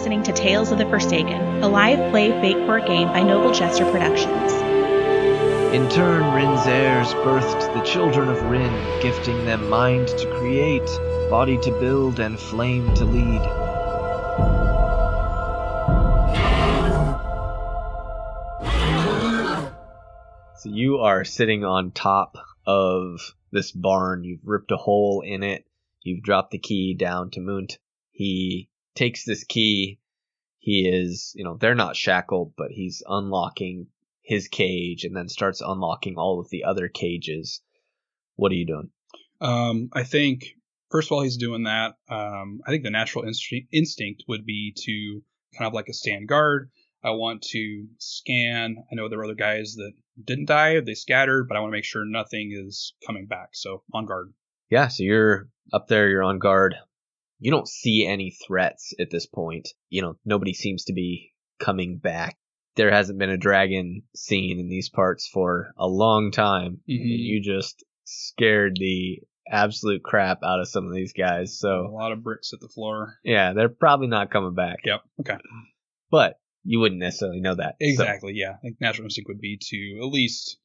listening to Tales of the Forsaken, a live play fake board game by Noble Jester Productions. In turn, Rin's heirs birthed the children of Rin, gifting them mind to create, body to build, and flame to lead. So you are sitting on top of this barn. You've ripped a hole in it. You've dropped the key down to Munt. He takes this key. He is, they're not shackled, but he's unlocking his cage and then starts unlocking all of the other cages. What are you doing? I think, first of all, he's doing that. I think the natural instinct would be to kind of like a stand guard. I want to scan. I know there are other guys that didn't die. They scattered, but I want to make sure nothing is coming back. So on guard. Yeah, so you're up there. You're on guard. You don't see any threats at this point. Nobody seems to be coming back. There hasn't been a dragon seen in these parts for a long time. Mm-hmm. You just scared the absolute crap out of some of these guys. So a lot of bricks at the floor. Yeah, they're probably not coming back. Yep. Okay. But you wouldn't necessarily know that. Exactly. So. Yeah. I think natural instinct would be to, at least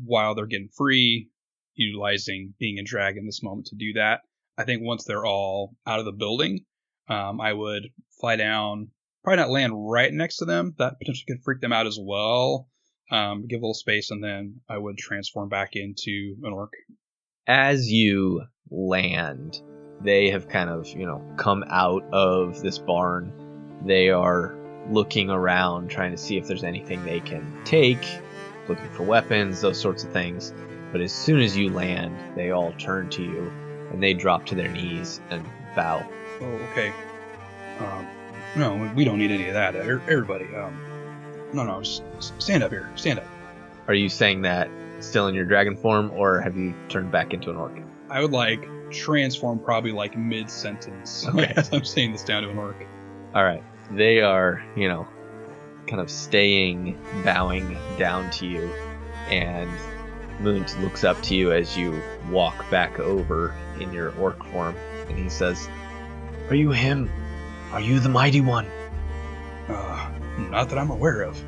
while they're getting free, utilizing being a dragon this moment to do that. I think once they're all out of the building, I would fly down. Probably not land right next to them. That potentially could freak them out as well. Give a little space, and then I would transform back into an orc. As you land, they have kind of, come out of this barn. They are looking around, trying to see if there's anything they can take, looking for weapons, those sorts of things. But as soon as you land, they all turn to you, and they drop to their knees and bow. Oh, okay. No, we don't need any of that. Everybody, no, just stand up here. Stand up. Are you saying that still in your dragon form, or have you turned back into an orc? I would transform probably mid-sentence. Okay. As I'm saying this down to an orc. All right. They are, kind of bowing down to you, and Munt looks up to you as you walk back over in your orc form, and he says, "Are you him? Are you the mighty one?" Not that I'm aware of.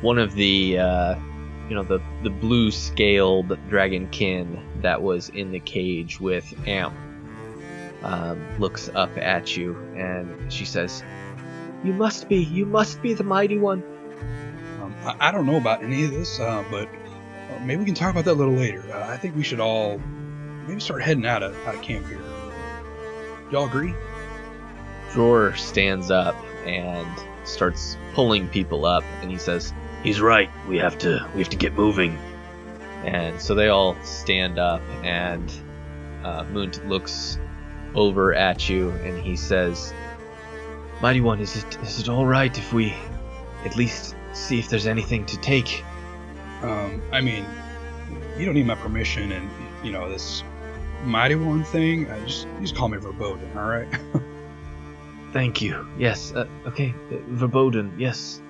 One of the, the blue-scaled dragonkin that was in the cage with Amp looks up at you, and she says, You must be the mighty one." I don't know about any of this, but maybe we can talk about that a little later. I think we should all maybe start heading out of camp here. Y'all agree? Dror stands up and starts pulling people up, and he says, "He's right. We have to get moving." And so they all stand up, and Munt looks over at you, and he says, "Mighty One, is it all right if we at least see if there's anything to take?" I mean, you don't need my permission, and this Mighty One thing. Just call me Verboden, all right? Thank you. Yes. Okay. Verboden. Yes.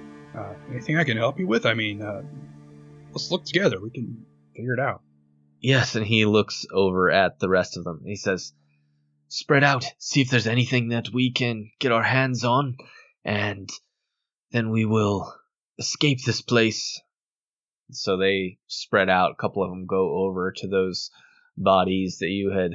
Anything I can help you with? I mean, let's look together. We can figure it out. Yes. And he looks over at the rest of them. He says, "Spread out. See if there's anything that we can get our hands on, and then we will escape this place." So they spread out. A couple of them go over to those bodies that you had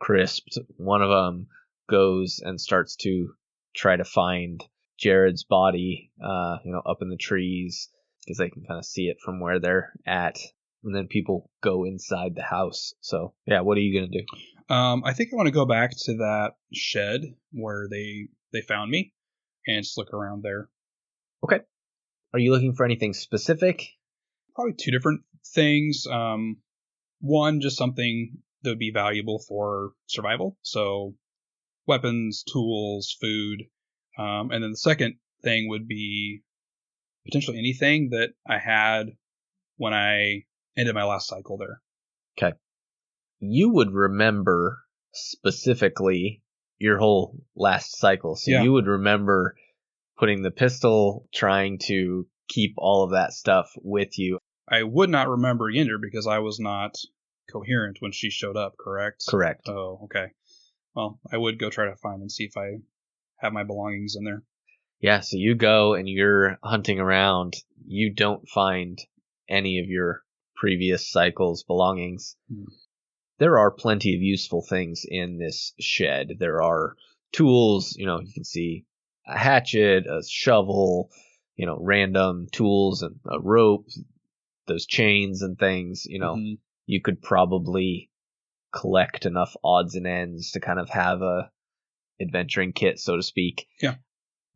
crisped. One of them goes and starts to try to find Jared's body, up in the trees, because they can kind of see it from where they're at. And then people go inside the house. So, yeah, what are you going to do? I think I want to go back to that shed where they found me and just look around there. Okay. Are you looking for anything specific? Probably two different things. One, just something that would be valuable for survival. So weapons, tools, food. And then the second thing would be potentially anything that I had when I ended my last cycle there. Okay. You would remember specifically your whole last cycle. So You would remember putting the pistol, trying to keep all of that stuff with you. I would not remember Yndra because I was not coherent when she showed up, correct? Correct. Oh, okay. Well, I would go try to find and see if I have my belongings in there. Yeah, so you go and you're hunting around. You don't find any of your previous cycle's belongings. There are plenty of useful things in this shed. There are tools, you can see a hatchet, a shovel, random tools and a rope, those chains and things, you could probably collect enough odds and ends to kind of have a adventuring kit, so to speak. Yeah.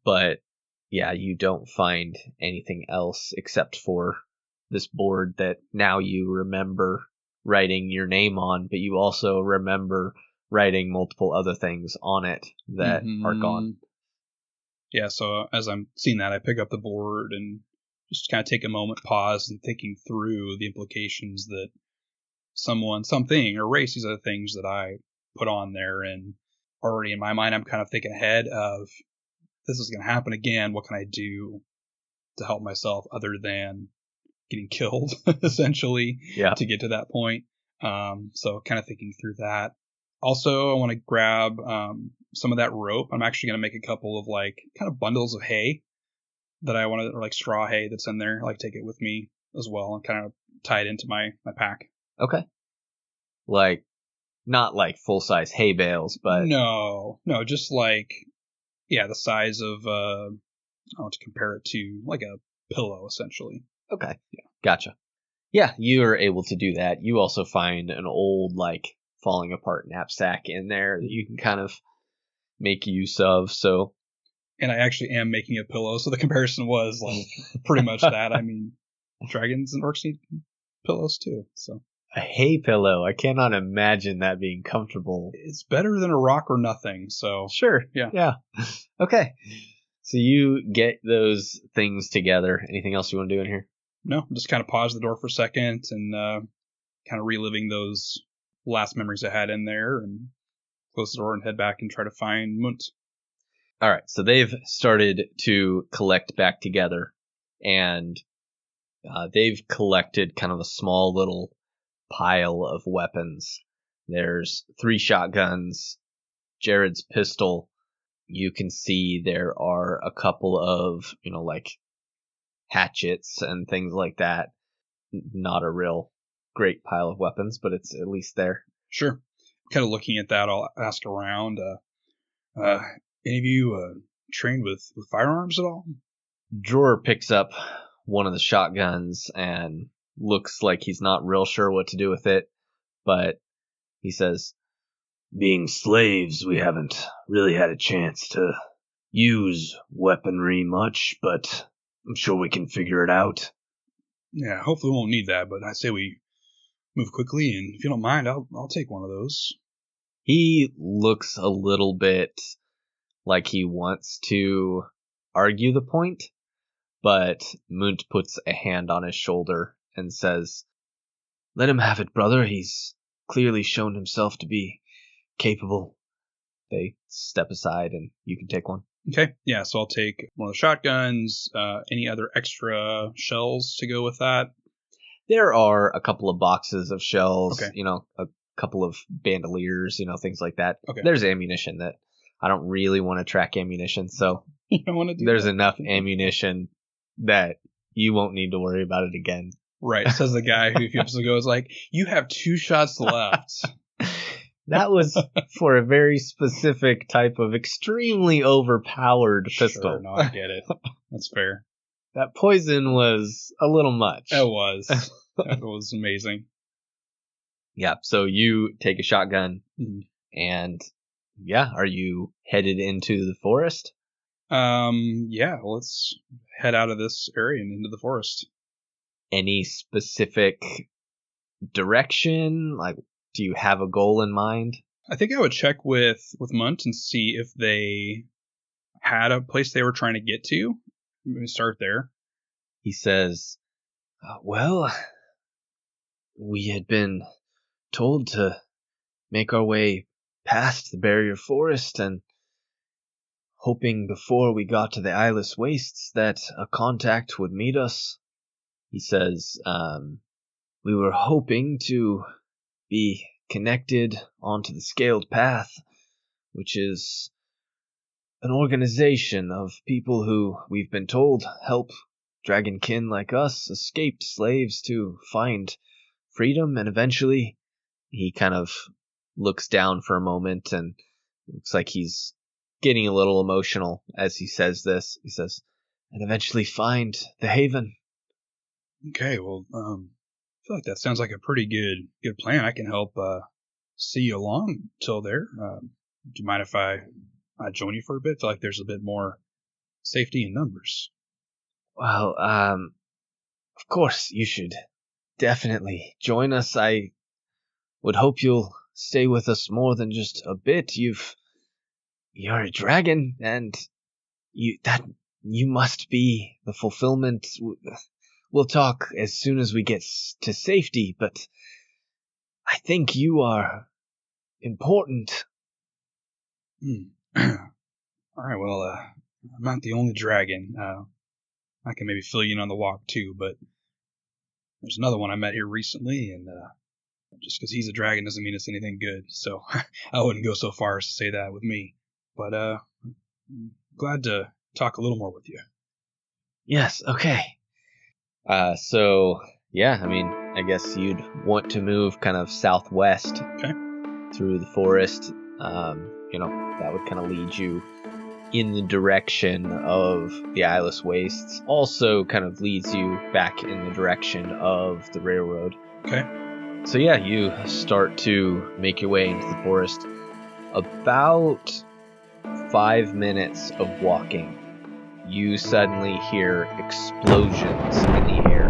But yeah, you don't find anything else except for this board that now you remember writing your name on, but you also remember writing multiple other things on it that are gone. Yeah, so as I'm seeing that, I pick up the board and just kind of take a moment, pause, and thinking through the implications that someone, something, or erase these other things that I put on there. And already in my mind, I'm kind of thinking ahead of, this is going to happen again. What can I do to help myself other than getting killed, essentially, to get to that point? So kind of thinking through that. Also, I want to grab some of that rope. I'm actually going to make a couple of kind of bundles of hay that I want to, or straw hay that's in there. Take it with me as well and kind of tie it into my pack. Okay. Not full-size hay bales, but... No, just the size of, I want to compare it to a pillow, essentially. Okay. Yeah. Gotcha. Yeah, you are able to do that. You also find an old, falling apart knapsack in there that you can kind of make use of, so... And I actually am making a pillow, so the comparison was pretty much that. I mean, dragons and orcs need pillows too, so... A hay pillow. I cannot imagine that being comfortable. It's better than a rock or nothing, so... Sure. Yeah. Okay. So you get those things together. Anything else you want to do in here? No, just kind of pause the door for a second and kind of reliving those last memories I had in there and close the door and head back and try to find Munt. All right. So they've started to collect back together and they've collected kind of a small little pile of weapons. There's 3 shotguns, Jared's pistol. You can see there are a couple of, hatchets and things like that. Not a real great pile of weapons, but it's at least there. Sure. Kind of looking at that, I'll ask around, any of you trained with firearms at all? Drawer picks up one of the shotguns and looks like he's not real sure what to do with it, but he says, being slaves, we haven't really had a chance to use weaponry much, but I'm sure we can figure it out. Yeah, hopefully we won't need that, but I say we move quickly, and if you don't mind, I'll take one of those. He looks a little bit like he wants to argue the point, but Munt puts a hand on his shoulder and says, let him have it, brother. He's clearly shown himself to be capable. They step aside and you can take one. Okay, yeah, so I'll take one of the shotguns. Any other extra shells to go with that? There are a couple of boxes of shells, okay. A couple of bandoliers, things like that. Okay. There's ammunition that I don't really want to track ammunition, so you don't want to do there's that. Enough ammunition that you won't need to worry about it again. Right, says the guy who a few episodes ago was like, you have 2 shots left. That was for a very specific type of extremely overpowered pistol. Sure, no, I get it. That's fair. That poison was a little much. It was. It was amazing. Yeah, so you take a shotgun, and are you headed into the forest? Yeah, let's head out of this area and into the forest. Any specific direction? Do you have a goal in mind? I think I would check with Munt and see if they had a place they were trying to get to. Maybe start there. He says, well, we had been told to make our way past the barrier forest and hoping before we got to the eyeless wastes that a contact would meet us. He says, we were hoping to be connected onto the scaled path, which is an organization of people who, we've been told, help dragonkin like us escaped slaves to find freedom, and eventually he kind of looks down for a moment and looks like he's getting a little emotional as he says this. He says, and eventually find the haven. Okay, well, I feel like that sounds like a pretty good plan. I can help see you along till there. Do you mind if I join you for a bit? I feel like there's a bit more safety in numbers. Well, of course, you should definitely join us. I would hope you'll stay with us more than just a bit. You're a dragon, and you must be the fulfillment. We'll talk as soon as we get to safety, but I think you are important. All right, well, I'm not the only dragon. I can maybe fill you in on the walk too, but there's another one I met here recently, and just because he's a dragon doesn't mean it's anything good. So I wouldn't go so far as to say that with me. But I'm glad to talk a little more with you. Yes, okay. So, yeah, I mean, I guess you'd want to move kind of southwest through the forest. That would kind of lead you in the direction of the Eyeless Wastes. Also kind of leads you back in the direction of the railroad. Okay. So yeah, you start to make your way into the forest. About 5 minutes of walking, you suddenly hear explosions in the air.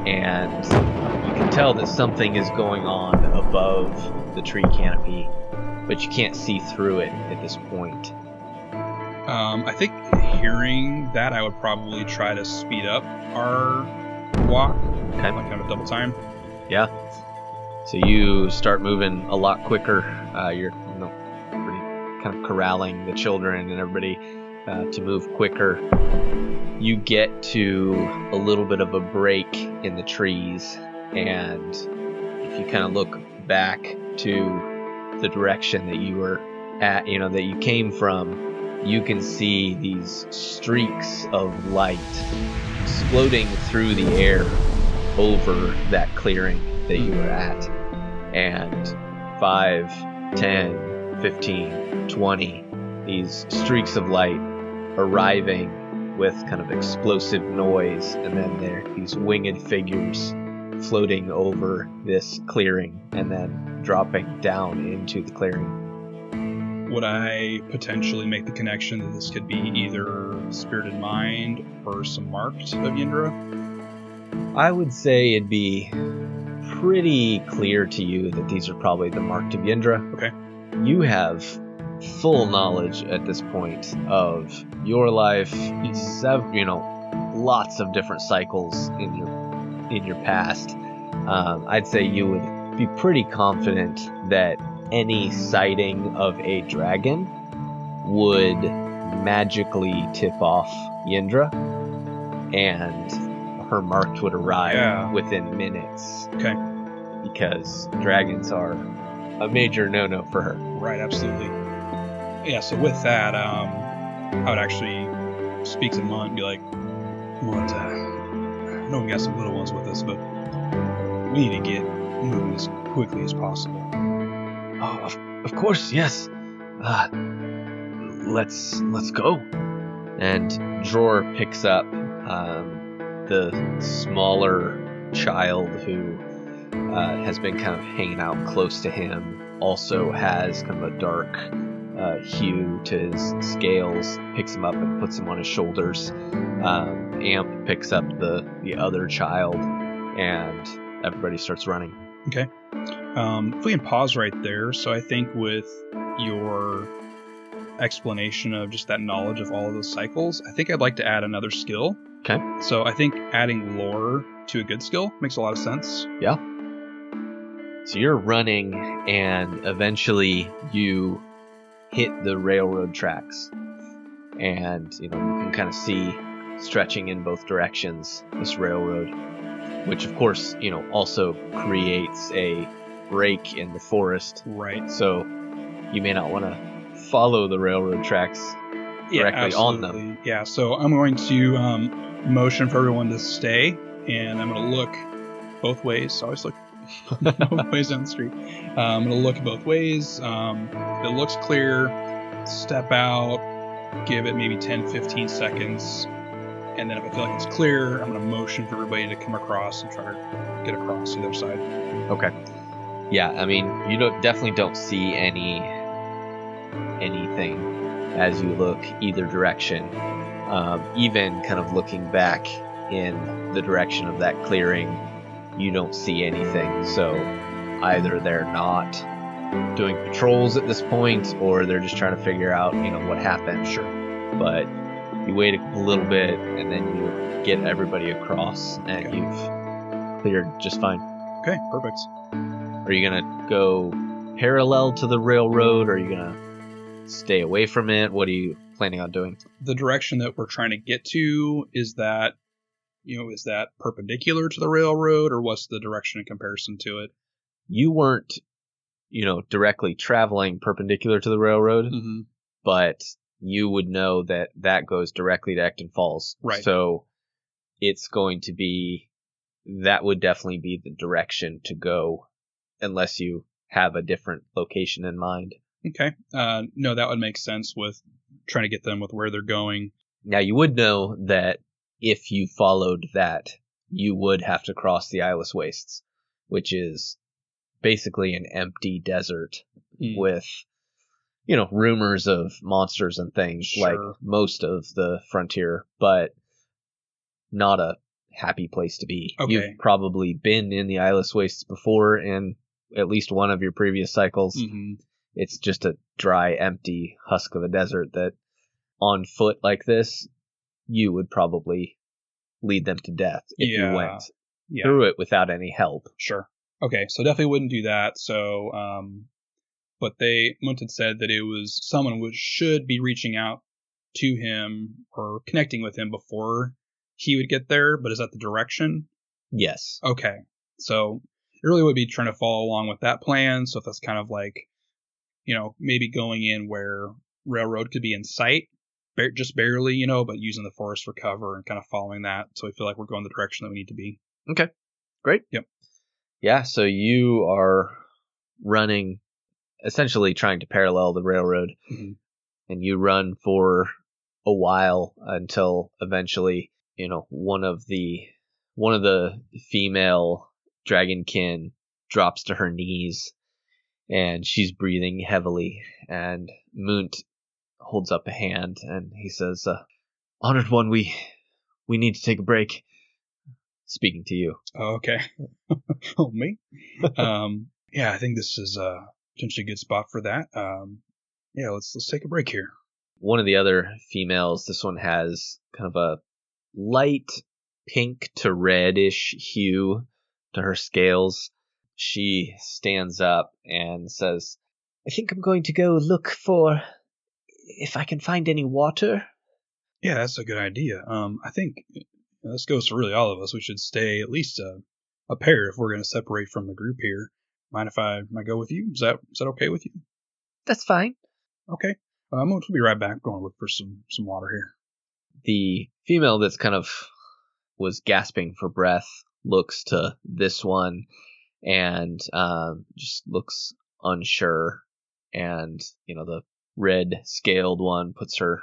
And you can tell that something is going on above the tree canopy, but you can't see through it at this point. I think hearing that, I would probably try to speed up our walk. Okay. Like kind of double time. Yeah. So you start moving a lot quicker. You're pretty kind of corralling the children and everybody to move quicker. You get to a little bit of a break in the trees, and if you kind of look back to the direction that you were at, that you came from, you can see these streaks of light exploding through the air over that clearing that you were at. And 5, 10, 15, 20, these streaks of light arriving with kind of explosive noise, and then there are these winged figures floating over this clearing and then dropping down into the clearing. Would I potentially make the connection that this could be either Spirited Mind or some Marked of Yndra? I would say it'd be pretty clear to you that these are probably the Marked of Yndra. Okay. You have full knowledge at this point of your life. Lots of different cycles in your past. I'd say you would be pretty confident that any sighting of a dragon would magically tip off Yndra, and her Marked would arrive within minutes. Okay. Because dragons are a major no-no for her. Right, absolutely. Yeah, so with that, I would actually speak to Mom and be like, I know we got some little ones with us, but we need to get moving as quickly as possible. Oh, of course, yes. Let's go. And Dror picks up the smaller child who has been kind of hanging out close to him. Also has kind of a dark hue to his scales. Picks him up and puts him on his shoulders. Amp picks up the other child, and everybody starts running. Okay. If we can pause right there. So I think with your explanation of just that knowledge of all of those cycles, I think I'd like to add another skill. Okay. So I think adding lore to a good skill makes a lot of sense. Yeah. So you're running, and eventually you hit the railroad tracks. And, you can kind of see stretching in both directions this railroad, which of course, also creates a break in the forest. Right. So you may not want to follow the railroad tracks directly on them. Yeah, so I'm going to motion for everyone to stay, and I'm going to look both ways. So I always look both ways down the street. I'm going to look both ways. If it looks clear, step out, give it maybe 10, 15 seconds, and then if I feel like it's clear, I'm going to motion for everybody to come across and try to get across to the other side. Okay. Yeah, I mean, you definitely don't see anything as you look either direction. Even kind of looking back in the direction of that clearing, you don't see anything. So either they're not doing patrols at this point, or they're just trying to figure out, what happened. Sure. But you wait a little bit, and then you get everybody across, and you've cleared just fine. Okay, perfect. Are you going to go parallel to the railroad, or are you going to stay away from it? What are you planning on doing? The direction that we're trying to get to, is that perpendicular to the railroad, or what's the direction in comparison to it? You weren't, directly traveling perpendicular to the railroad, but you would know that goes directly to Ecton Falls. Right. So it's going to be, that would definitely be the direction to go, unless you have a different location in mind. Okay. No, that would make sense with trying to get them with where they're going. Now, you would know that if you followed that, you would have to cross the Eyeless Wastes, which is basically an empty desert with, rumors of monsters and things, like most of the frontier, but not a happy place to be. Okay. You've probably been in the Eyeless Wastes before in at least one of your previous cycles. It's just a dry, empty husk of a desert that on foot like this, you would probably lead them to death if you went through it without any help. Sure. Okay, so definitely wouldn't do that. So, but Munt had said that it was someone should be reaching out to him or connecting with him before he would get there, but is that the direction? Yes. Okay, so it really would be trying to follow along with that plan. So if that's kind of like, maybe going in where railroad could be in sight, just barely, but using the forest for cover and kind of following that. So we feel like we're going the direction that we need to be. Okay, great. Yep. Yeah, so you are running, essentially trying to parallel the railroad, and you run for a while until eventually, one of the female dragonkin drops to her knees, and she's breathing heavily, and Munt holds up a hand, and he says, "Honored one, we need to take a break." Speaking to you. Oh, okay. Oh, me? Yeah, I think this is potentially a good spot for that. Yeah, let's take a break here. One of the other females, this one has kind of a light pink to reddish hue to her scales. She stands up and says, "I think I'm going to go look for if I can find any water." Yeah, that's a good idea. I think this goes for really all of us. We should stay at least a pair if we're going to separate from the group here. Mind if I go with you? Is that okay with you? That's fine. Okay. We'll be right back. Going to look for some water here. The female that's kind of was gasping for breath looks to this one and just looks unsure. And, the red scaled one puts her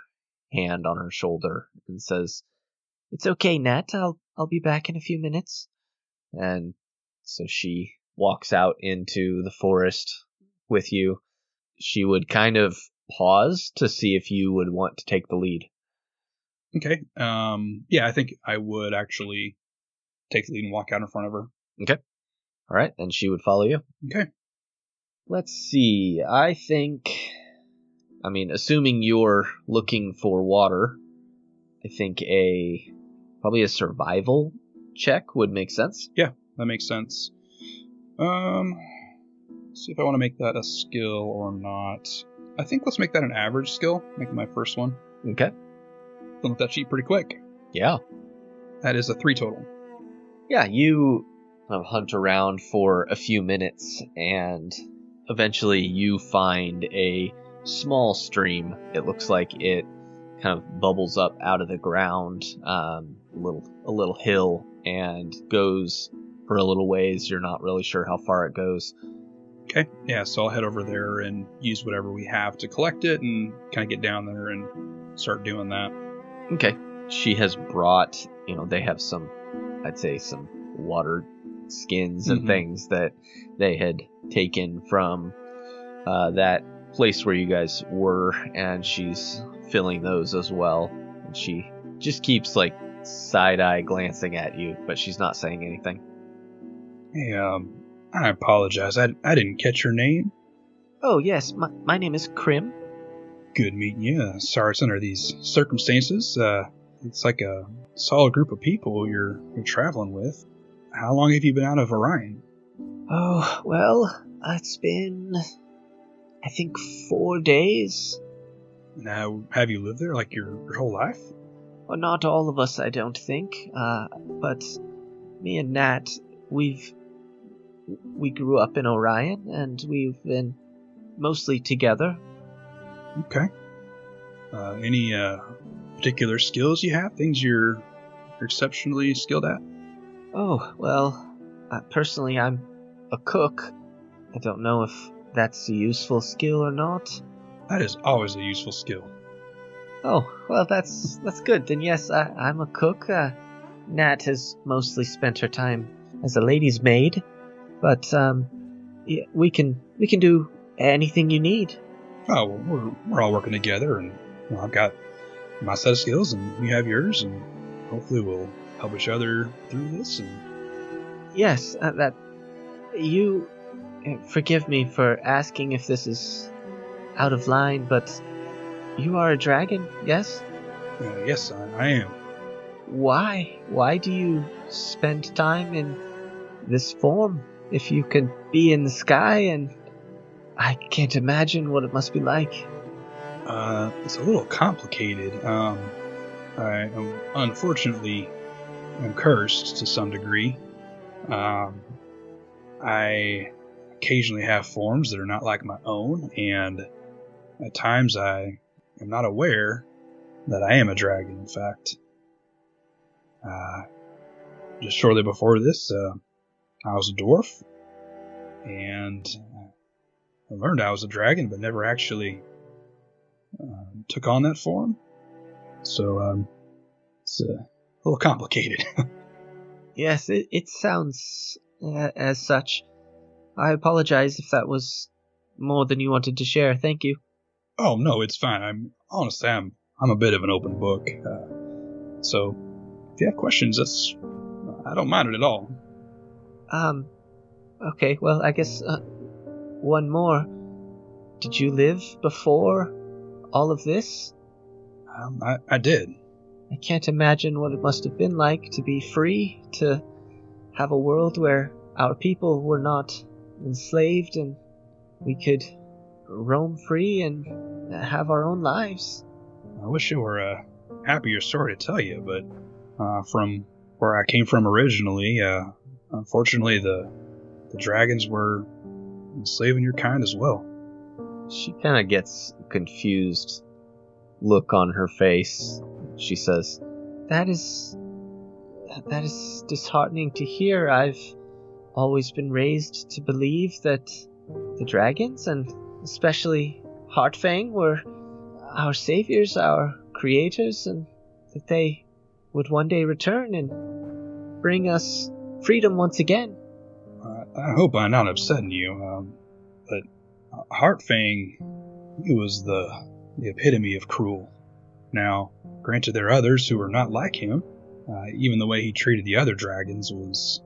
hand on her shoulder and says, "It's okay, Nat. I'll be back in a few minutes." And so she walks out into the forest with you. She would kind of pause to see if you would want to take the lead. Okay. Yeah, I think I would actually take the lead and walk out in front of her. Okay. All right. And she would follow you. Okay. Let's see. Assuming you're looking for water, I think probably a survival check would make sense. Yeah, that makes sense. See if I want to make that a skill or not. I think let's make that an average skill. Make it my first one. Okay. Fill up that sheet pretty quick. Yeah. That is a 3 total. Yeah, you kind of hunt around for a few minutes, and eventually you find a small stream. It looks like it kind of bubbles up out of the ground, a little hill, and goes for a little ways. You're not really sure how far it goes. Okay, yeah, so I'll head over there and use whatever we have to collect it and kind of get down there and start doing that. Okay. She has brought, they have some, I'd say, some water skins and things that they had taken from that place where you guys were, and she's filling those as well. And she just keeps like side-eye glancing at you, but she's not saying anything. Hey, I apologize. I didn't catch your name. Oh, yes. My name is Krim. Good meeting you. Sorry it's under these circumstances. It's like a solid group of people you're traveling with. How long have you been out of Orion? Oh, well, it's been, I think, 4 days. Now, have you lived there like your whole life? Well, not all of us, I don't think. But me and Nat, we grew up in Orion, and we've been mostly together. Okay. Any particular skills you have? Things you're exceptionally skilled at? Oh, well, personally, I'm a cook. I don't know if that's a useful skill or not. That is always a useful skill. Oh, well, that's good. Then yes, I'm a cook. Nat has mostly spent her time as a lady's maid, but yeah, we can do anything you need. Oh, well, we're all working together, and I've got my set of skills, and you have yours, and hopefully we'll help each other through this. And yes, that you forgive me for asking if this is out of line, but you are a dragon, yes? Yes, I am. Why? Why do you spend time in this form if you can be in the sky? And I can't imagine what it must be like. It's a little complicated. I unfortunately am cursed to some degree. I occasionally have forms that are not like my own, and at times I am not aware that I am a dragon, in fact. Just shortly before this, I was a dwarf, and I learned I was a dragon, but never actually took on that form. So it's a little complicated. Yes, it sounds as such. I apologize if that was more than you wanted to share. Thank you. Oh no, it's fine. I'm a bit of an open book. So if you have questions, I don't mind it at all. Okay, well, I guess one more. Did you live before all of this? I did. I can't imagine what it must have been like to be free, to have a world where our people were not enslaved and we could roam free and have our own lives. I wish it were a happier story to tell you, but from where I came from originally, unfortunately the dragons were enslaving your kind as well. She kind of gets a confused look on her face. She says, That is disheartening to hear. I've always been raised to believe that the dragons, and especially Heartfang, were our saviors, our creators, and that they would one day return and bring us freedom once again. I hope I'm not upsetting you, but Heartfang, he was the epitome of cruel. Now, granted, there are others who are not like him. Even the way he treated the other dragons was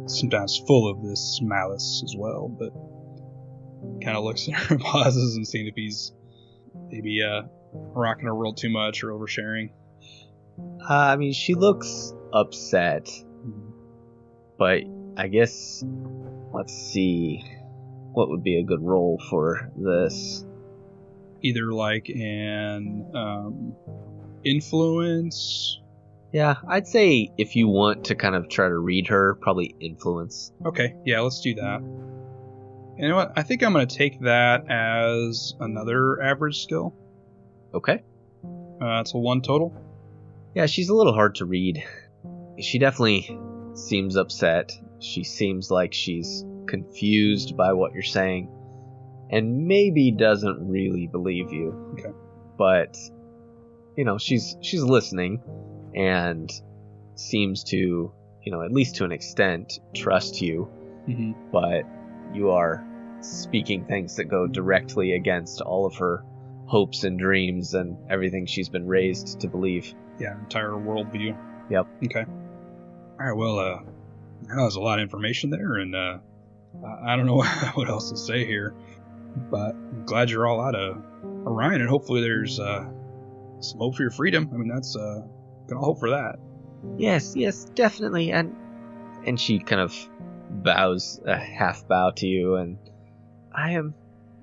sometimes full of this malice as well, but kind of looks at her and pauses and seeing if he's maybe rocking her world too much or oversharing. I mean, she looks upset, but I guess, let's see, what would be a good role for this? Either like an influence. Yeah, I'd say if you want to kind of try to read her, probably influence. Okay, yeah, let's do that. You know what? I think I'm going to take that as another average skill. Okay. It's a 1 total. Yeah, she's a little hard to read. She definitely seems upset. She seems like she's confused by what you're saying, and maybe doesn't really believe you. Okay. But, she's listening, and seems to, at least to an extent, trust you. Mm-hmm. But you are speaking things that go directly against all of her hopes and dreams and everything she's been raised to believe. Yeah, entire worldview. Yep. Okay. All right, well, that was a lot of information there, and I don't know what else to say here, but I'm glad you're all out of Orion, and hopefully there's some hope for your freedom. I mean, that's gonna hope for that. Yes, definitely. And she kind of bows a half bow to you, and I am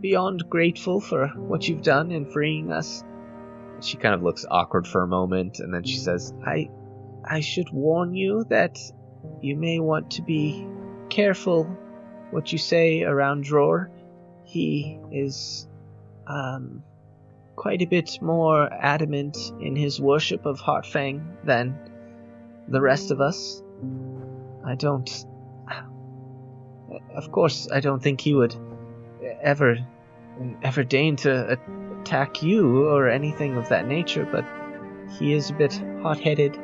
beyond grateful for what you've done in freeing us. She kind of looks awkward for a moment, and then she says, I should warn you that you may want to be careful what you say around Dror. He is quite a bit more adamant in his worship of Heartfang than the rest of us. Of course, I don't think he would ever deign to attack you or anything of that nature, but he is a bit hot-headed.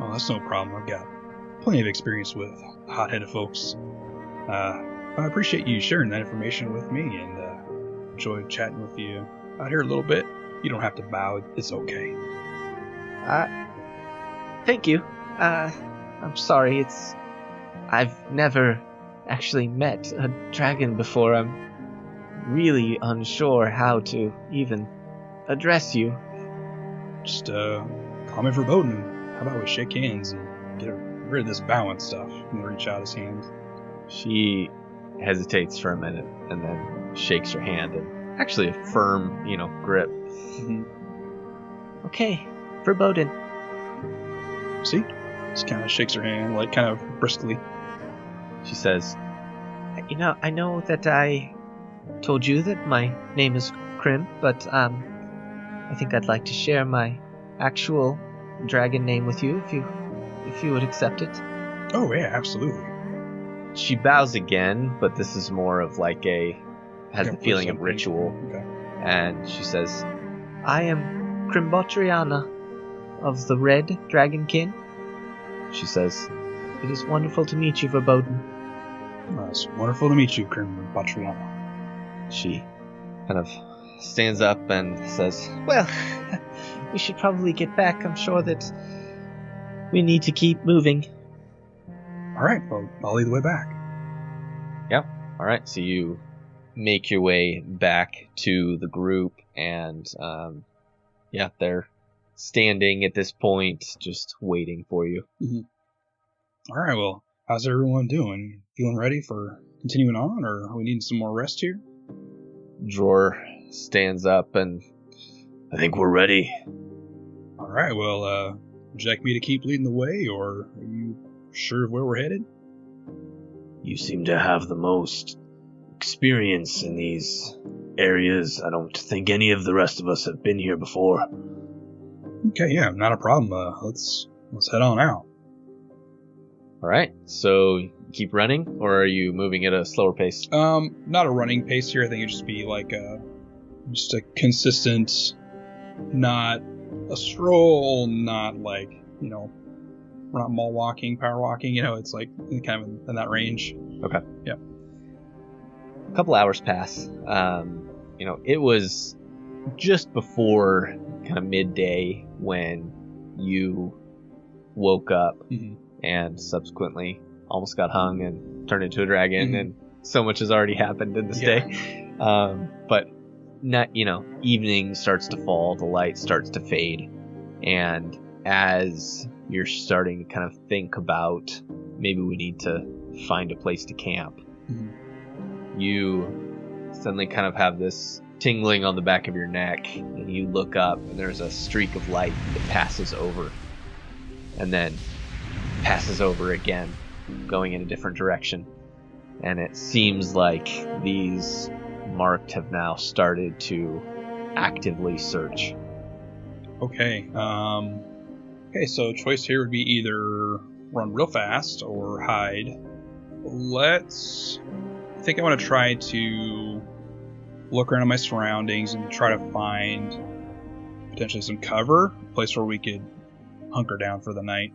Oh, that's no problem. I've got plenty of experience with hot-headed folks. I appreciate you sharing that information with me, and enjoyed chatting with you out here a little bit. You don't have to bow. It's okay. Thank you. I'm sorry. I've never actually met a dragon before. I'm really unsure how to even address you. Just call me Verboden. How about we shake hands and get rid of this bowing stuff? And reach out his hand. She hesitates for a minute and then shakes her hand, and actually a firm, grip. Mm-hmm. Okay, Verboden. See? Just kind of shakes her hand, like kind of briskly. She says, I know that I told you that my name is Krim, but I think I'd like to share my actual dragon name with you if you would accept it. Oh yeah, absolutely. She bows again, but this is more of like has the feeling of ritual. Okay. And she says, I am Krimbotriana of the Red Dragonkin. She says, it is wonderful to meet you, Verboden. Well, it's wonderful to meet you, Krimbotriana. She kind of stands up and says, well, we should probably get back. I'm sure that we need to keep moving. Alright, well, I'll lead the way back. Yeah. Alright, so you make your way back to the group, and they're standing at this point, just waiting for you. Mm-hmm. Alright, well, how's everyone doing? Feeling ready for continuing on, or are we needing some more rest here? Dror stands up, and I think we're ready. Alright, well, would you like me to keep leading the way, or are you sure of where we're headed? You seem to have the most experience in these areas. I don't think any of the rest of us have been here before. Okay, yeah, not a problem. Let's head on out. Alright, so keep running, or are you moving at a slower pace? Not a running pace here. I think it'd just be like just a consistent, not a stroll, not like, we're not mall walking, power walking, it's like kind of in that range. Okay. Yeah. A couple hours pass. It was just before kind of midday when you woke up, mm-hmm. and subsequently almost got hung and turned into a dragon, mm-hmm. and so much has already happened in this day. But not, evening starts to fall, the light starts to fade, and as you're starting to kind of think about maybe we need to find a place to camp, mm-hmm. you suddenly kind of have this tingling on the back of your neck, and you look up, and there's a streak of light that passes over, and then passes over again, going in a different direction. and it seems like these marked have now started to actively search. Okay. Okay, so choice here would be either run real fast or hide. I think I want to try to look around at my surroundings and try to find potentially some cover, a place where we could hunker down for the night.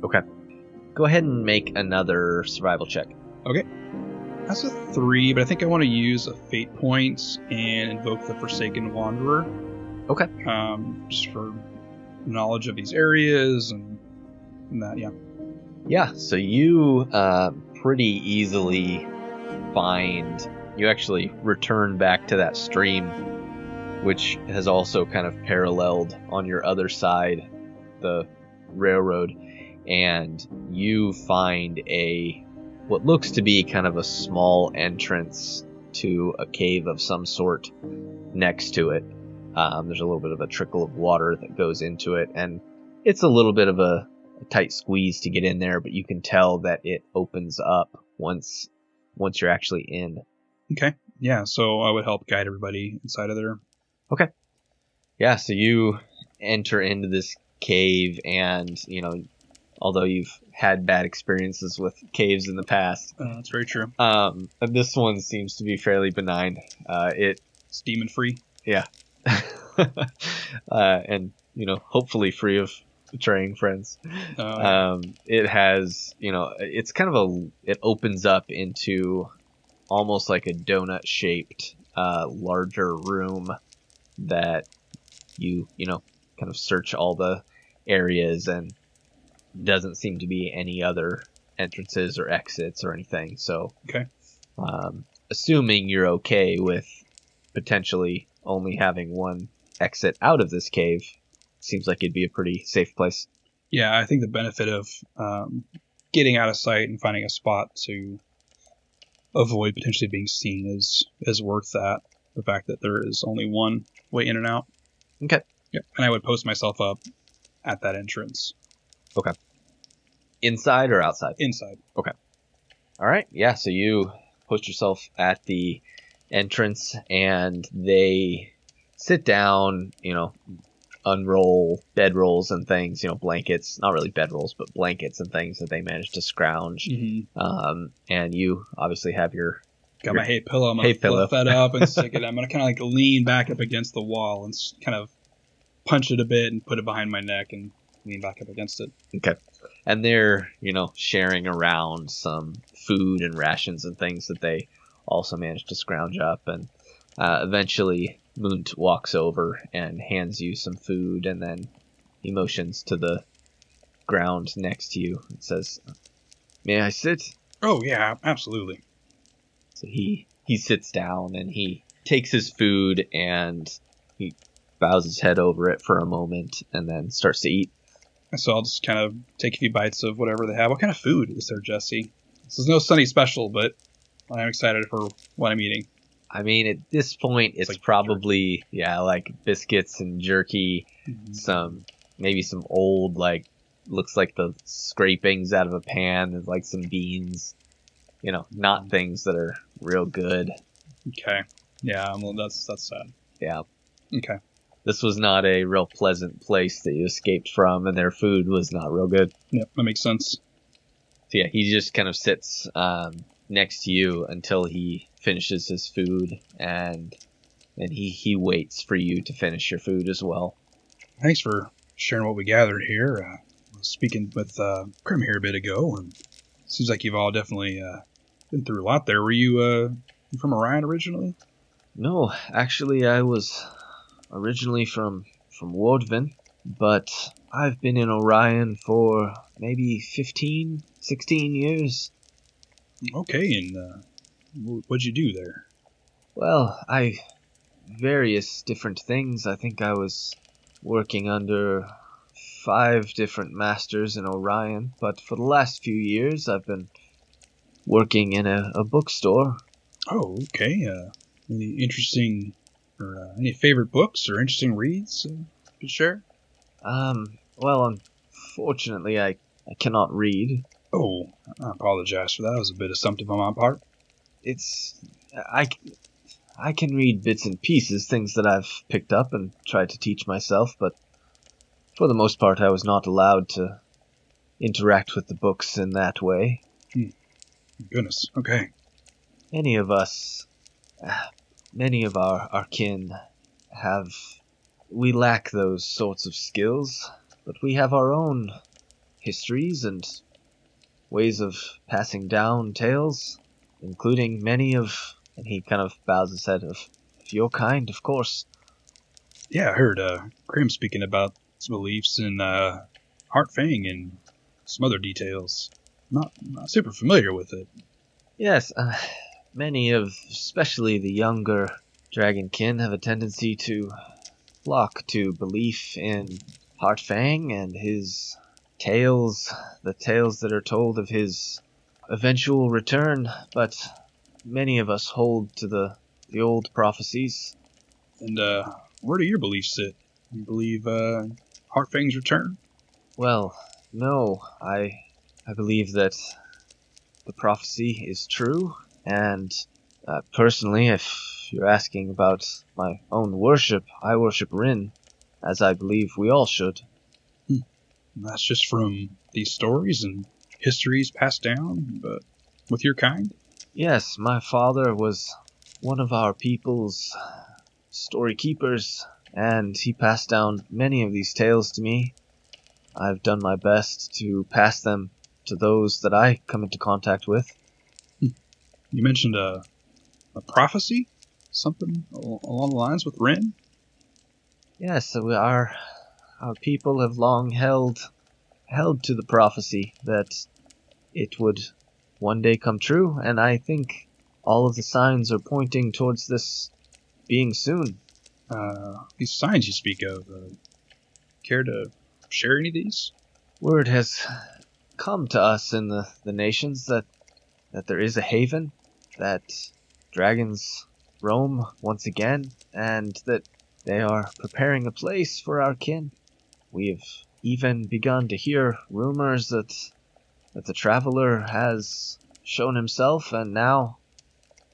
Okay. Go ahead and make another survival check. Okay. That's a 3, but I think I want to use a fate point and invoke the Forsaken Wanderer. Okay. Just for knowledge of these areas and that, yeah. Yeah, so you pretty easily you actually return back to that stream, which has also kind of paralleled on your other side, the railroad, and you find what looks to be kind of a small entrance to a cave of some sort next to it. There's a little bit of a trickle of water that goes into it, and it's a little bit of a tight squeeze to get in there, but you can tell that it opens up once you're actually in. Okay. Yeah, so I would help guide everybody inside of there. Okay. Yeah, so you enter into this cave, and, although you've had bad experiences with caves in the past. That's very true. This one seems to be fairly benign. It's demon free. Yeah. And, hopefully free of betraying friends. It has, it's kind of it opens up into almost like a donut shaped, larger room that you kind of search all the areas, and doesn't seem to be any other entrances or exits or anything. So, okay. Assuming you're okay with potentially only having one exit out of this cave, seems like it'd be a pretty safe place. Yeah, I think the benefit of getting out of sight and finding a spot to avoid potentially being seen is worth that. The fact that there is only one way in and out. Okay. Yeah, and I would post myself up at that entrance. Okay. Inside or outside? Inside. Okay. All right. Yeah, so you post yourself at the entrance, and they sit down, unroll bedrolls and things, blankets, not really bedrolls, but blankets and things that they managed to scrounge. Mm-hmm. And you obviously have got my hay pillow. I'm going to flip that up and stick it. I'm going to kind of lean back up against the wall and kind of punch it a bit and put it behind my neck and lean back up against it. Okay. And they're, sharing around some food and rations and things that they also managed to scrounge up. And eventually Munt walks over and hands you some food, and then he motions to the ground next to you and says, "May I sit?" Oh, yeah, absolutely. So he sits down, and he takes his food, and he bows his head over it for a moment, and then starts to eat. So I'll just kind of take a few bites of whatever they have. What kind of food is there, Jesse? This is no Sunny special, but I'm excited for what I'm eating. I mean, at this point, it's like probably, like biscuits and jerky, maybe some old, looks like the scrapings out of a pan, and like some beans, not things that are real good. Okay. Yeah, well, that's sad. Yeah. Okay. This was not a real pleasant place that you escaped from, and their food was not real good. Yep, that makes sense. So yeah, he just kind of sits next to you until he finishes his food, and then he waits for you to finish your food as well. Thanks for sharing what we gathered here. I was speaking with Krim here a bit ago, and it seems like you've all definitely been through a lot there. Were you from Orion originally? No, actually I was originally from Verboden, but I've been in Orion for maybe 15, 16 years. Okay, and what'd you do there? Well, various different things. I think I was working under 5 different masters in Orion, but for the last few years I've been working in a bookstore. Oh, okay. Any interesting or any favorite books or interesting reads you could share? Well, unfortunately I cannot read. Oh, I apologize for that. That was a bit assumptive on my part. it's I I can read bits and pieces, things that I've picked up and tried to teach myself, but for the most part, I was not allowed to interact with the books in that way. Goodness. Okay. Many of us, many of our kin we lack those sorts of skills, but we have our own histories and ways of passing down tales, including many of, and he kind of bows his head, of your kind, of course. Yeah, I heard Grim speaking about his beliefs in Heartfang and some other details. Not super familiar with it. Yes, many of, especially the younger dragonkin, have a tendency to flock to belief in Heartfang and his tales, the tales that are told of his eventual return, but many of us hold to the old prophecies. And where do your beliefs sit? You believe Heartfang's return? Well, no, I believe that the prophecy is true, and personally, if you're asking about my own worship, I worship Rin, as I believe we all should. And that's just from these stories and histories passed down, but with your kind? Yes, my father was one of our people's story keepers, and he passed down many of these tales to me. I've done my best to pass them to those that I come into contact with. You mentioned a prophecy? Something along the lines with Rin? Yes, so our people have long held to the prophecy that it would one day come true, and I think all of the signs are pointing towards this being soon. These signs you speak of, care to share any of these? Word has come to us in the nations that there is a haven, that dragons roam once again, and that they are preparing a place for our kin. We have even begun to hear rumors that the traveler has shown himself, and now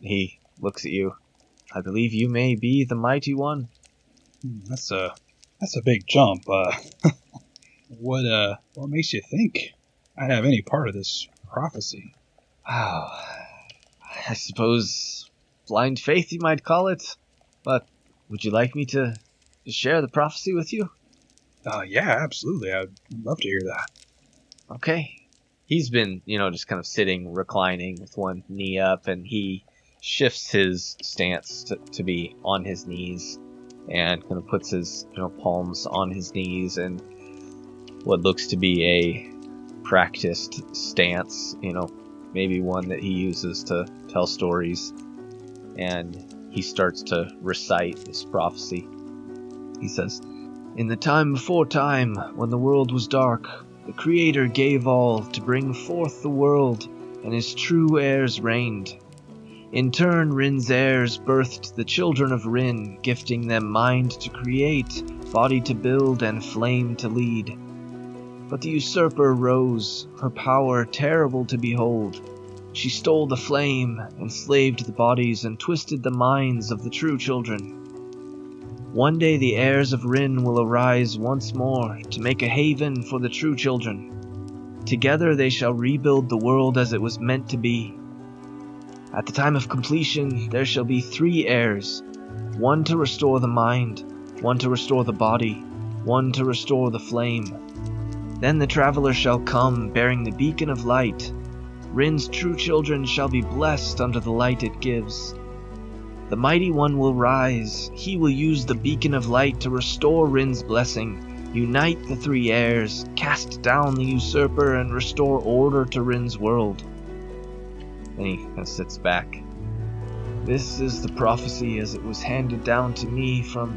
he looks at you. I believe you may be the mighty one. That's a big jump. What makes you think I'd have any part of this prophecy? Wow. I suppose blind faith you might call it. But would you like me to share the prophecy with you? Yeah, absolutely. I'd love to hear that. Okay. He's been, just kind of sitting, reclining with one knee up, and he shifts his stance to be on his knees and kind of puts his palms on his knees in what looks to be a practiced stance, maybe one that he uses to tell stories. And he starts to recite this prophecy. He says, "In the time before time, when the world was dark, the Creator gave all to bring forth the world, and his true heirs reigned. In turn, Rin's heirs birthed the children of Rin, gifting them mind to create, body to build, and flame to lead. But the usurper rose, her power terrible to behold. She stole the flame, enslaved the bodies, and twisted the minds of the true children. One day the heirs of Rin will arise once more to make a haven for the true children. Together they shall rebuild the world as it was meant to be. At the time of completion there shall be 3 heirs, one to restore the mind, one to restore the body, one to restore the flame. Then the traveler shall come, bearing the beacon of light. Rin's true children shall be blessed under the light it gives. The mighty one will rise. He will use the beacon of light to restore Rin's blessing, unite the 3 heirs, cast down the usurper, and restore order to Rin's world." Then he kind of sits back. "This is the prophecy as it was handed down to me from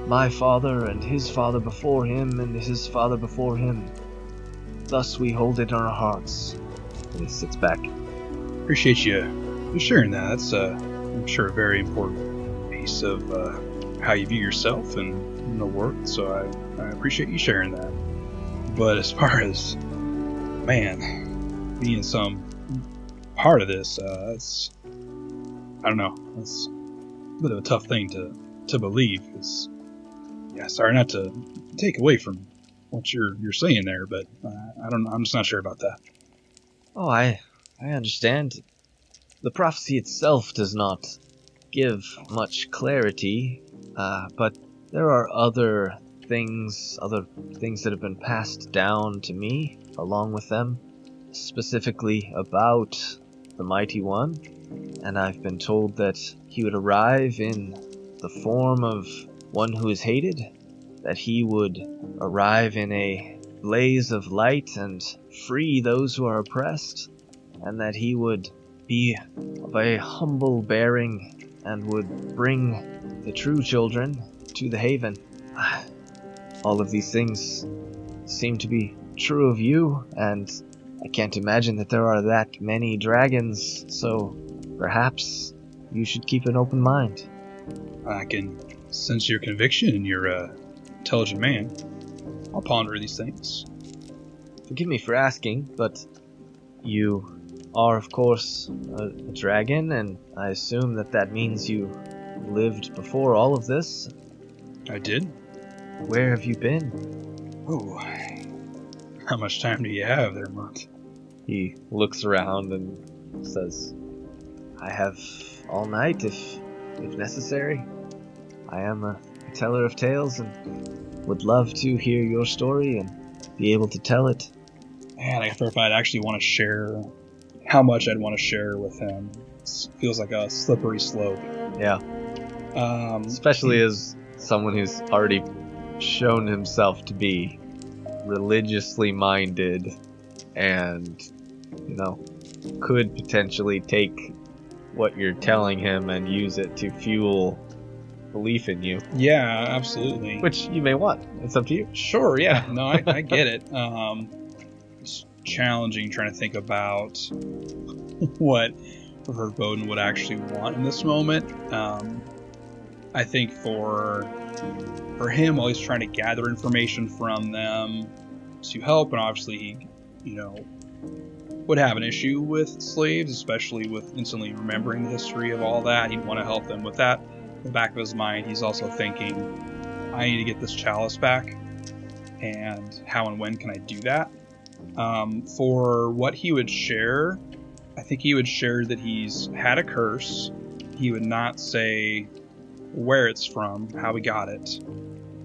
my father and his father before him and his father before him. Thus we hold it in our hearts." And he sits back. Appreciate you sharing that. That's, I'm sure, a very important piece of how you view yourself and the work, so I appreciate you sharing that. But as far as, being some part of this, I don't know. It's a bit of a tough thing to believe. It's, yeah, sorry not to take away from what you're saying there, but I don't know. I'm just not sure about that. Oh, I understand. The prophecy itself does not give much clarity, but there are other things that have been passed down to me along with them, specifically about the Mighty One, and I've been told that he would arrive in the form of one who is hated, that he would arrive in a blaze of light and free those who are oppressed, and that he would be of a humble bearing and would bring the true children to the haven. All of these things seem to be true of you, and I can't imagine that there are that many dragons, so perhaps you should keep an open mind. I can sense your conviction, and you're an intelligent man. I'll ponder these things. Forgive me for asking, but you are, of course, a dragon, and I assume that means you lived before all of this. I did? Where have you been? Oh, how much time do you have there, Mont? He looks around and says, I have all night if necessary. I am a teller of tales and would love to hear your story and be able to tell it. Man, I thought if I'd actually want to share how much I'd want to share with him. It feels like a slippery slope. Yeah. Especially as someone who's already shown himself to be religiously minded and, could potentially take what you're telling him and use it to fuel belief in you. Yeah, absolutely. Which you may want. It's up to you. Sure, yeah. No, I get it. It's challenging trying to think about what Verboden would actually want in this moment. I think for him, while he's trying to gather information from them to help, and obviously he, would have an issue with slaves, especially with instantly remembering the history of all that. He'd want to help them with that. In the back of his mind, he's also thinking, I need to get this chalice back, and how and when can I do that? For what he would share, I think he would share that he's had a curse. He would not say where it's from, how he got it,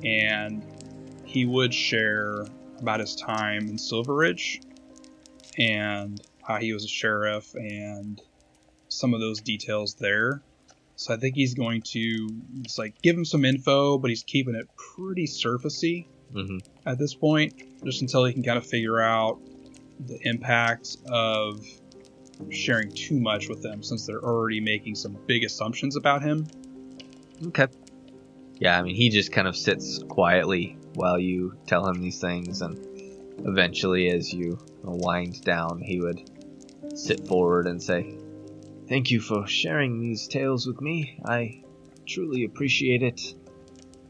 and he would share about his time in Silverridge and how he was a sheriff and some of those details there. So I think he's going to give him some info, but he's keeping it pretty surfacey at this point, just until he can kind of figure out the impact of sharing too much with them, since they're already making some big assumptions about him. Okay. Yeah, he just kind of sits quietly while you tell him these things, and eventually, as you wind down, he would sit forward and say, Thank you for sharing these tales with me. I truly appreciate it.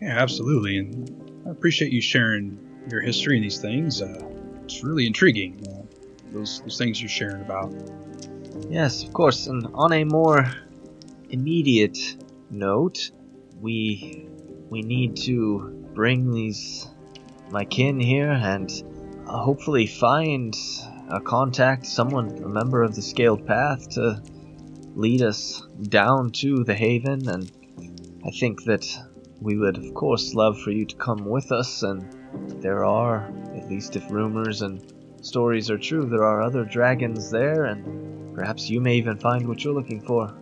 Yeah, absolutely, and I appreciate you sharing your history and these things. It's really intriguing, those things you're sharing about. Yes, of course, and on a more immediate note, we need to bring my kin here and hopefully find a contact, a member of the Scaled Path, to lead us down to the Haven, and I think that we would, of course, love for you to come with us, and there are, at least if rumors and stories are true, there are other dragons there, and perhaps you may even find what you're looking for.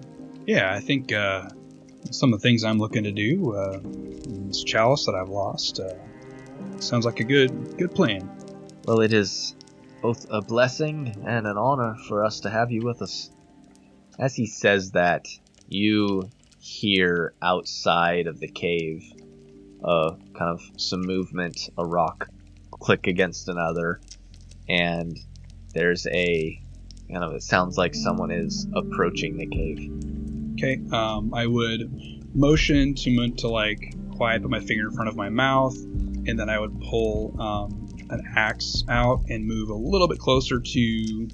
Yeah, I think some of the things I'm looking to do, this chalice that I've lost, sounds like a good plan. Well, it is both a blessing and an honor for us to have you with us. As he says that, you hear outside of the cave kind of some movement, a rock click against another, and there's it sounds like someone is approaching the cave. Okay, I would motion to quiet, put my finger in front of my mouth, and then I would pull an axe out and move a little bit closer to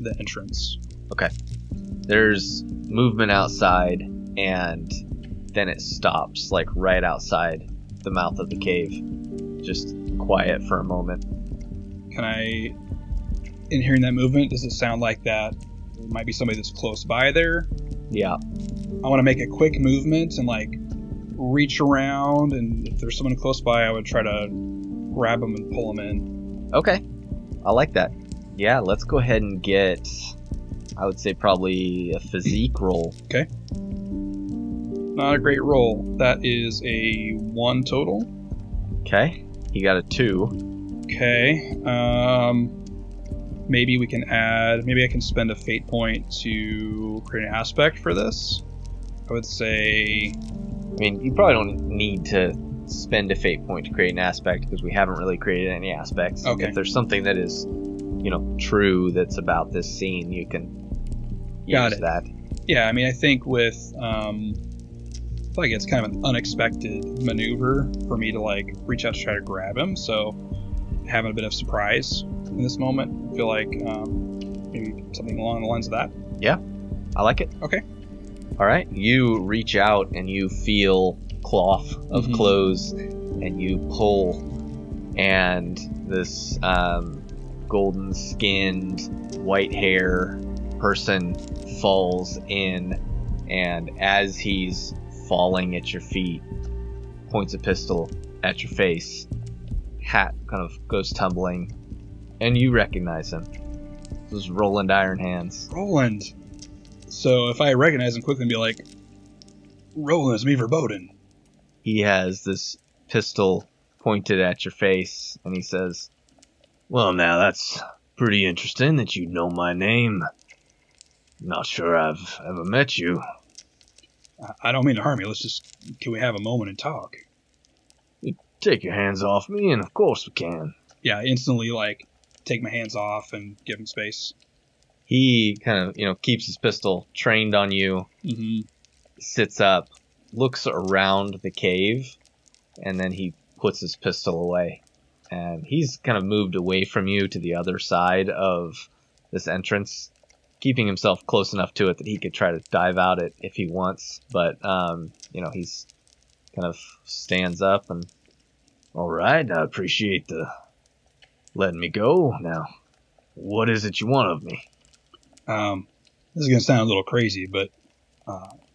the entrance. Okay. There's movement outside, and then it stops, like right outside the mouth of the cave. Just quiet for a moment. Can I, in hearing that movement, does it sound like that there might be somebody that's close by there? Yeah. I want to make a quick movement and like reach around, and if there's someone close by, I would try to grab them and pull them in. Okay. I like that. Yeah, let's go ahead and get, I would say, probably a physique roll. Okay. Not a great roll. That is a 1 total. Okay. He got a 2. Okay. Maybe we can add. Maybe I can spend a fate point to create an aspect for this. I would say. I mean, you probably don't need to spend a fate point to create an aspect because we haven't really created any aspects. Okay. If there's something that is, true that's about this scene, you can use that. Yeah, I mean, I think with I feel like it's kind of an unexpected maneuver for me to like reach out to try to grab him. So having a bit of surprise in this moment, I feel like maybe something along the lines of that. Yeah, I like it. Okay. All right, you reach out and you feel cloth of clothes, and you pull, and this golden-skinned, white-hair person falls in, and as he's falling at your feet, points a pistol at your face. Hat kind of goes tumbling, and you recognize him. This is Roland Ironhands. Roland. So if I recognize him quickly and be like, Roland, it's me, Verboden. He has this pistol pointed at your face, and he says, "Well, now that's pretty interesting that you know my name. Not sure I've ever met you." I don't mean to harm you. Can we have a moment and talk? Take your hands off me, and of course we can. Yeah, I instantly, take my hands off and give him space. He kind of, keeps his pistol trained on you, sits up, looks around the cave, and then he puts his pistol away. And he's kind of moved away from you to the other side of this entrance, keeping himself close enough to it that he could try to dive out it if he wants. But, he's kind of stands up and, "All right, I appreciate the letting me go. Now, what is it you want of me?" This is going to sound a little crazy, but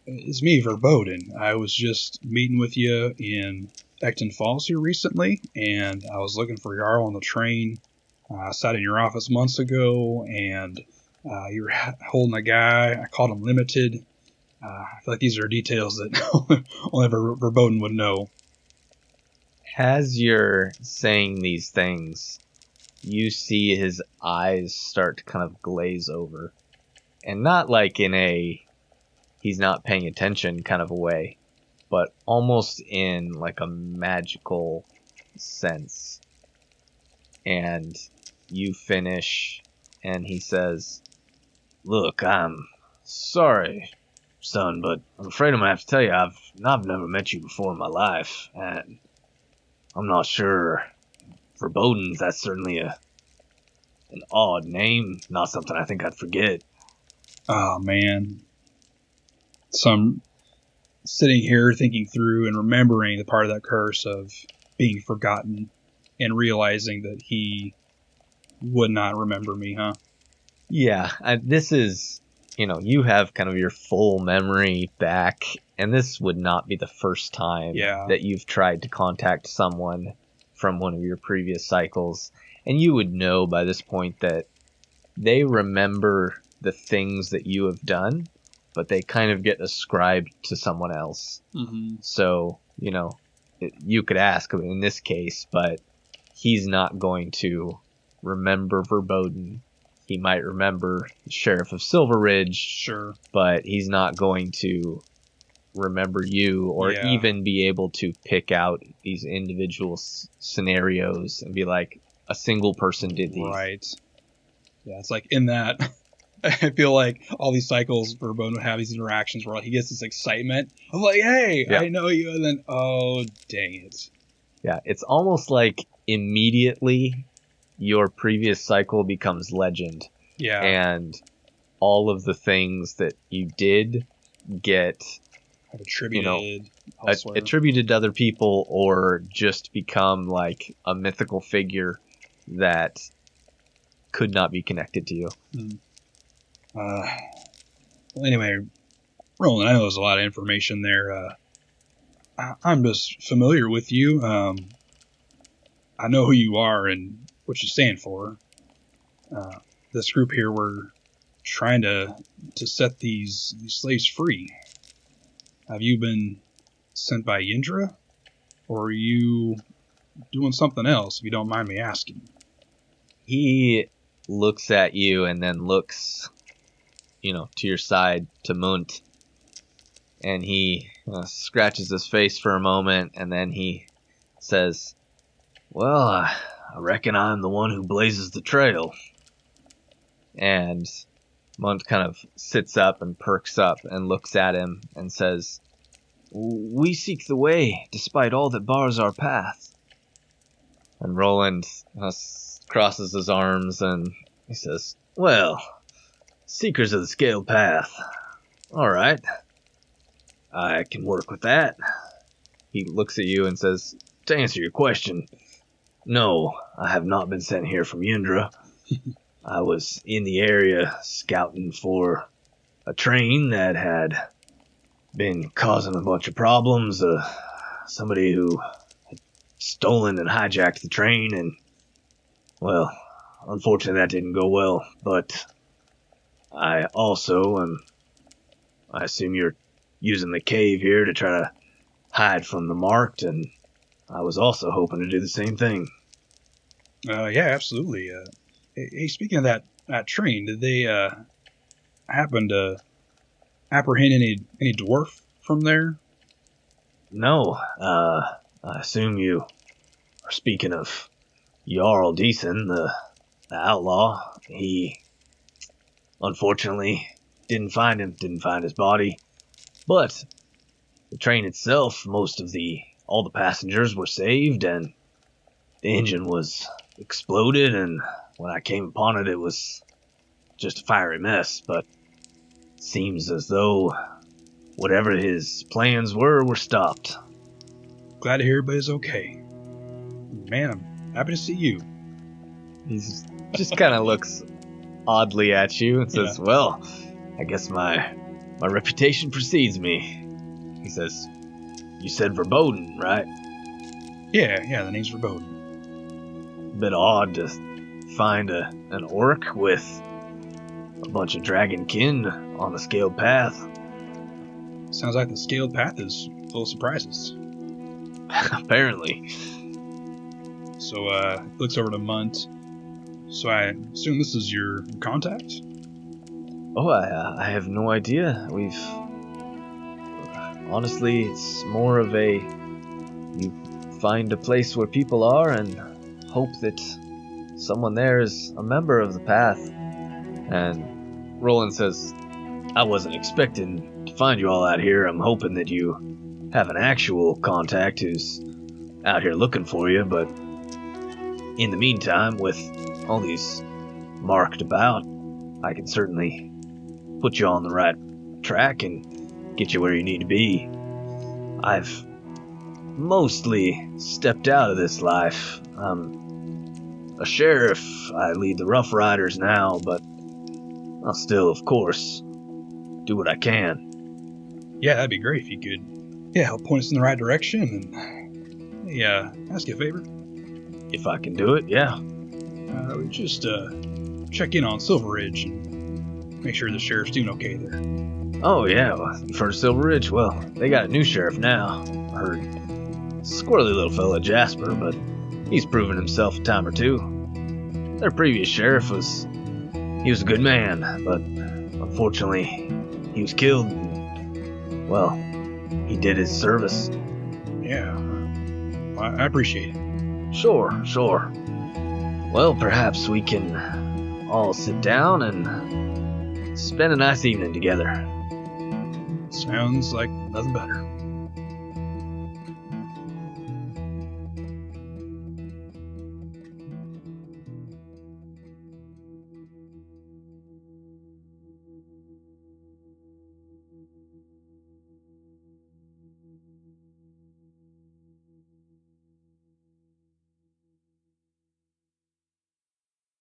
it's me, Verboden. I was just meeting with you in Ecton Falls here recently, and I was looking for Jarl on the train. I sat in your office months ago, and you were holding a guy. I called him Limited. I feel like these are details that only Verboden would know. As you're saying these things, you see his eyes start to kind of glaze over. And not like in a he's not paying attention kind of a way, but almost in like a magical sense. And you finish, and he says, "Look, I'm sorry, son, but I'm afraid I'm going to have to tell you I've never met you before in my life, and I'm not sure. Verboden's, that's certainly an odd name, not something I think I'd forget." Oh, man. So I'm sitting here thinking through and remembering the part of that curse of being forgotten and realizing that he would not remember me, huh? Yeah, this is, you have kind of your full memory back, and this would not be the first time that you've tried to contact someone from one of your previous cycles, and you would know by this point that they remember the things that you have done, but they kind of get ascribed to someone else. So, you could ask him in this case, but he's not going to remember Verboden. He might remember the Sheriff of Silver Ridge, sure, but he's not going to remember you or even be able to pick out these individual scenarios and be like, a single person did these. Right. Yeah, it's like in that, I feel like all these cycles, Verboden would have these interactions where he gets this excitement of like, hey, I know you, and then, oh, dang it. Yeah, it's almost like immediately your previous cycle becomes legend. Yeah. And all of the things that you did get Attributed attributed to other people, or just become like a mythical figure that could not be connected to you. Well, anyway, Roland, I know there's a lot of information there. I'm just familiar with you. I know who you are and what you stand for. This group here, we're trying to set these slaves free. Have you been sent by Yndra? Or are you doing something else, if you don't mind me asking? He looks at you and then looks, to your side to Munt. And he scratches his face for a moment, and then he says, "Well, I reckon I'm the one who blazes the trail." And Munt kind of sits up and perks up and looks at him and says, "We seek the way, despite all that bars our path." And Roland crosses his arms and he says, "Well, seekers of the scaled path. All right. I can work with that." He looks at you and says, "To answer your question, no, I have not been sent here from Yndra. I was in the area scouting for a train that had been causing a bunch of problems. Somebody who had stolen and hijacked the train, and, well, unfortunately that didn't go well. But I also I assume you're using the cave here to try to hide from the Marked, and I was also hoping to do the same thing." Yeah, absolutely. Hey, speaking of that train, did they happen to apprehend any dwarf from there? "No, I assume you are speaking of Jarl Deason, the outlaw. He, unfortunately, didn't find his body. But the train itself, all the passengers were saved, and the engine was exploded, and when I came upon it, it was just a fiery mess. But it seems as though whatever his plans were stopped." Glad to hear everybody's okay. Man, I'm happy to see you. He just kind of looks oddly at you and says, "Well, I guess my reputation precedes me." He says, "You said Verboden, right?" Yeah, the name's Verboden. Bit odd to find an orc with a bunch of dragonkin on the scaled path. Sounds like the scaled path is full of surprises. Apparently. So, looks over to Munt. So I assume this is your contact? Oh, I have no idea. Honestly, it's more of you find a place where people are and hope that someone there is a member of the path. And Roland says, "I wasn't expecting to find you all out here. I'm hoping that you have an actual contact who's out here looking for you, but in the meantime, with all these marked about, I can certainly put you on the right track and get you where you need to be. I've mostly stepped out of this life. I'm a sheriff. I lead the Rough Riders now, but I'll still, of course, do what I can." Yeah, that'd be great if you could help point us in the right direction. And ask you a favor. If I can do it, yeah. Just check in on Silver Ridge and make sure the sheriff's doing okay there. Oh, yeah, well, you've heard of Silver Ridge? Well, they got a new sheriff now. I heard squirrely little fella Jasper, but he's proven himself a time or two. Their previous sheriff was a good man, but unfortunately he was killed. And, well, he did his service. Yeah, I appreciate it. Sure. Well, perhaps we can all sit down and spend a nice evening together. Sounds like nothing better.